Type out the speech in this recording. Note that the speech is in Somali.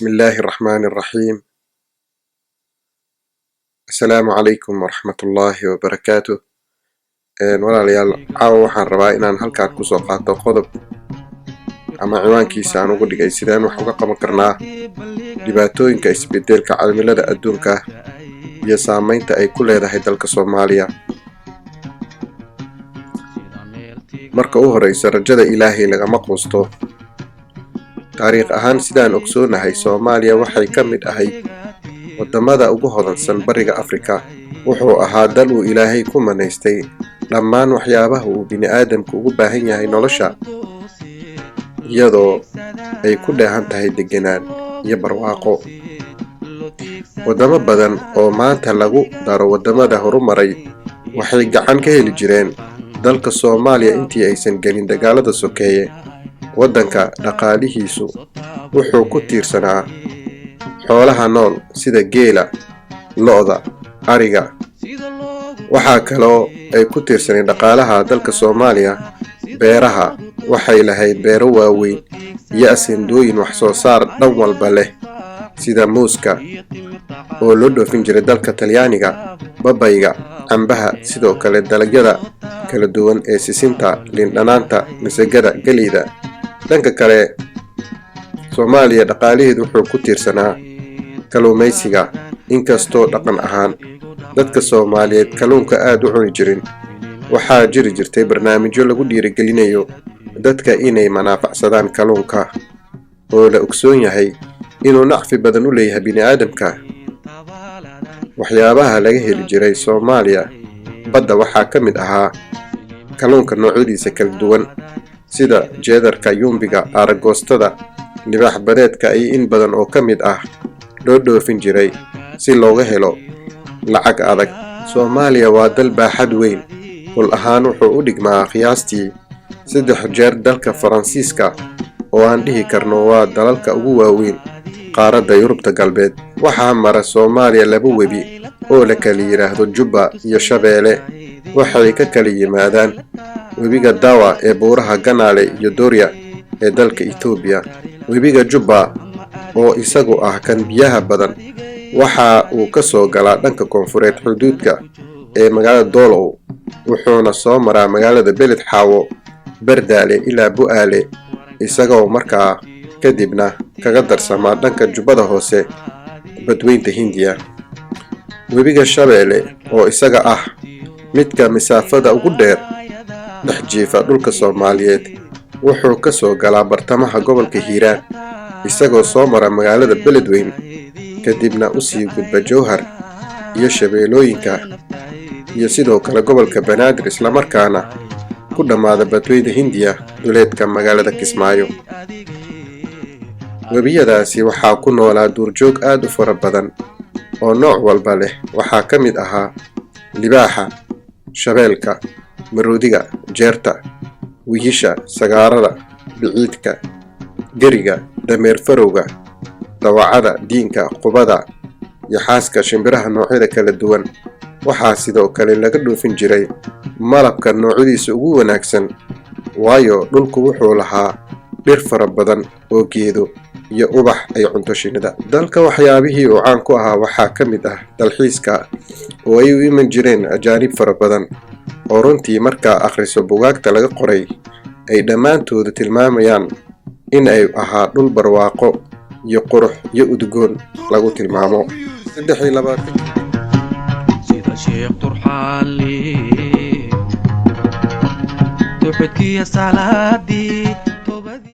بسم الله الرحمن الرحيم. السلام عليكم ورحمة الله وبركاته. walaalyaal caawa waxaan rabaa inaan halkaan kusoo qaato qodob ama ciwaankiisa aan ugu dhigay sideen wax uga qaban karnaa dhibaatooyinka isbedelka cimilada adduunka iyo saameynta ay ku leedahay dalka Soomaaliya. marka u horeysa rajada Ilaahay lagama quusto. taariikh ahaan sidaan ogsoonahay Soomaaliya waxay ka mid ahayd wadamada ugu hodansan bariga Afrika. wuxuu ahaa dal uu Ilaahay ku manaystay dhammaan waxyaabaha uu bini'aadamku ugu baahan yahay nolosha, iyadoo ay ku dheehan tahay deganaan iyo barwaaqo. wadamo badan oo maanta lagu daro wadamada horumaray waxay gacan ka heli jireen dalka Soomaaliya intii aysan gelin dagaalada sokeeye. wadanka dhaqaalihiisu wuxuu ku tiirsanaa xoolaha nool sida geela, lo'da, ariga. waxaa kaloo ay ku tiirsaneen dhaqaalaha dalka Soomaaliya beeraha. waxay lahayd beero waaweyn iyo aseendooyin wax soo saar dhan walba leh sida muuska oo loo dhoofin jiray dalka Talyaaniga, babayga, cambaha, sidoo kale dalagyada kala duwan ee sisinta, liindhanaanta, masagada, galeyda. dhanka kale Soomaaliya dhaqaalaheedu wuxuu ku tiirsanaa kalluumaysiga, inkastoo dhaqan ahaan dadka Soomaaliyeed kalluunka aad u cuni jirin. waxaa jiri jirtay barnaamijyo lagu dhiirigelinayo dadka inay manaafacsadaan kalluunka oo la ogsoon yahay inuu nacfi badan u leeyahay bini'aadamka. waxyaabaha laga heli jiray Soomaaliya badda waxaa ka mid ahaa kalluunka noocyadiisa kala duwan sida jeedarka, yumbiga, aragoostada, libaax badeedka iyo in badan oo ka mid ah loo dhoofin jiray si looga helo lacag adag. Soomaaliya waa dal baaxad weyn, dhul ahaan wuxuu u dhigmaa qiyaastii 3 jeer dalka Faransiiska, oo aan dhihi karno waa dalalka ugu waaweyn qaaradda Yurubta galbeed. waxaa mara Soomaaliya 2 webi oo la kala yiraahdo Jubba iyo Shabeelle. waxay ka kala yimaadaan webiga Dawa ee buuraha Ganaale iyo Dooria ee dalka Itoobiya. webiga Jubba oo isagu ah kan biyaha badan waxa uu ka soo galaa dhanka koonfureed xuduudka ee magaalada Doolow, wuxuuna soo maraa magaalada Beled Xaawo, Bardaale ilaa Bu'aale, isagoo markaa kadibna kaga darsama dhanka Jubbada Hoose badweynta Hindiya. webiga Shabeelle oo isaga ah midka masaafada ugu dheer dhex jiifa dhulka Soomaaliyeed wuxuu ka soo galaa bartamaha gobolka Hiiraan, isagoo soo mara magaalada Beledweyne kadibna u sii gudba Jowhar iyo Shabeellooyinka iyo sidoo kale gobolka Banaadir, isla markaana ku dhamaada badweynta Hindiya duleedka magaalada Kismaayo. webiyadaasi waxaa ku noolaa duurjoog aad u fara badan oo nooc walba leh. waxaa ka mid ahaa libaaxa, shabeelka, maroodiga, jeerta, wiyisha, sagaarada, biciidka, geriga, dameer farowga, dawacada, diinka, qubada, iyo xaaska shimbiraha noocyada kala duwan. waxaa sidoo kale laga dhoofin jiray malabka noocyadiisa ugu wanaagsan, waayo dhulku wuxuu lahaa dhir fara badan oo geedo iyo ubax ay cunto shinnida. dalka waxyaabihii uu caan ku ahaa waxaa ka mid ah dalxiiska, oo ay u iman jireen ajaanib fara badan oo runtii markaa akhriso buugaagta laga qoray ay dhammaantooda tilmaamayaan in ay ahaa dhul barwaaqo iyo qurux iyo udgoon lagu tilmaamo. 23 sida Sheekh Turxaali duxudkiya salaadii